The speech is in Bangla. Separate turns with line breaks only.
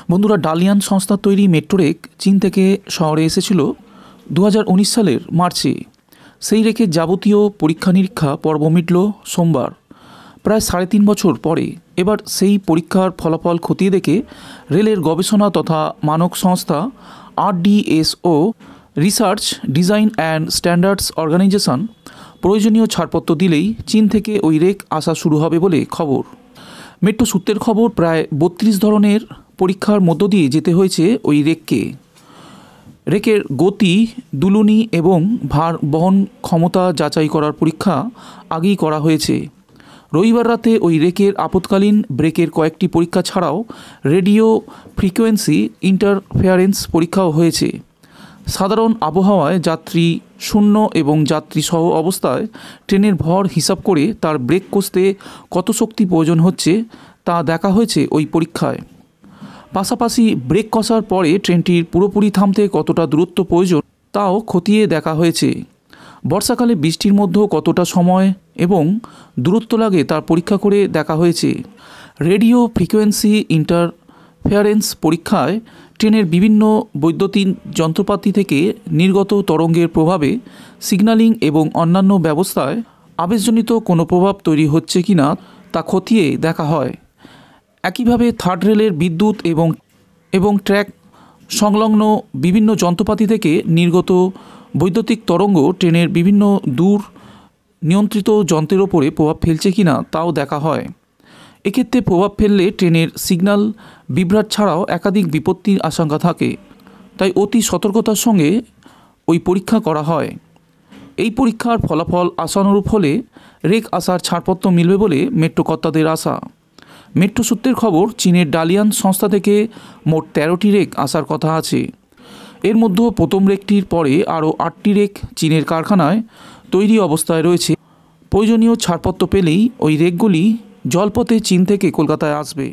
বন্ধুরা, ডালিয়ান সংস্থার তৈরি মেট্রো রেক চীন থেকে শহরে এসেছিল 2019 সালের মার্চে। সেই রেকের যাবতীয় পরীক্ষা নিরীক্ষা পর্ব মিটল সোমবার, প্রায় 3.5 বছর পরে। এবার সেই পরীক্ষার ফলাফল খতিয়ে দেখে রেলের গবেষণা তথা মানক সংস্থা RDSO research design and standards organisation প্রয়োজনীয় ছাড়পত্র দিলেই চীন থেকে ওই রেক আসা শুরু হবে বলে খবর। মেট্রো সূত্রের খবর, প্রায় 32 ধরনের পরীক্ষার মধ্য দিয়ে যেতে হয়েছে ওই রেককে। রেকের গতি, দুলুনি এবং ভার বহন ক্ষমতা যাচাই করার পরীক্ষা আগেই করা হয়েছে। রবিবার রাতে ওই রেকের আপৎকালীন ব্রেকের কয়েকটি পরীক্ষা ছাড়াও রেডিও ফ্রিকোয়েন্সি ইন্টারফেয়ারেন্স পরীক্ষাও হয়েছে। সাধারণ আবহাওয়ায় যাত্রী শূন্য এবং যাত্রী সহ অবস্থায় ট্রেনের ভর হিসাব করে তার ব্রেক কষতে কত শক্তি প্রয়োজন হচ্ছে তা দেখা হয়েছে ওই পরীক্ষায়। পাশাপাশি ব্রেক কষার পরে ট্রেনটির পুরোপুরি থামতে কতটা দূরত্ব প্রয়োজন তাও খতিয়ে দেখা হয়েছে। বর্ষাকালে বৃষ্টির মধ্যেও কতটা সময় এবং দূরত্ব লাগে তার পরীক্ষা করে দেখা হয়েছে। রেডিও ফ্রিকোয়েন্সি ইন্টারফেয়ারেন্স পরীক্ষায় ট্রেনের বিভিন্ন বৈদ্যুতিন যন্ত্রপাতি থেকে নির্গত তরঙ্গের প্রভাবে সিগন্যালিং এবং অন্যান্য ব্যবস্থায় আবেশজনিত কোনো প্রভাব তৈরি হচ্ছে কি না তা খতিয়ে দেখা হয়। একইভাবে থার্ড রেলের বিদ্যুৎ এবং ট্র্যাক সংলগ্ন বিভিন্ন যন্ত্রপাতি থেকে নির্গত বৈদ্যুতিক তরঙ্গ ট্রেনের বিভিন্ন দূর নিয়ন্ত্রিত যন্ত্রের ওপরে প্রভাব ফেলছে কি না তাও দেখা হয়। এক্ষেত্রে প্রভাব ফেললে ট্রেনের সিগন্যাল বিভ্রাট ছাড়াও একাধিক বিপত্তির আশঙ্কা থাকে, তাই অতি সতর্কতার সঙ্গে ওই পরীক্ষা করা হয়। এই পরীক্ষার ফলাফল আশানুরূপ হলে রেক আসার ছাড়পত্র মিলবে বলে মেট্রো কর্তাদের আশা। মেট্রো সূত্রের খবর, চীনের ডালিয়ান সংস্থা থেকে মোট 13টি রেক আসার কথা আছে। এর মধ্যে প্রথম রেকটির পরে আরও 8টি রেক চীনের কারখানায় তৈরি অবস্থায় রয়েছে। প্রয়োজনীয় ছাড়পত্র পেলেই ওই রেকগুলি জলপথে চীন থেকে কলকাতায় আসবে।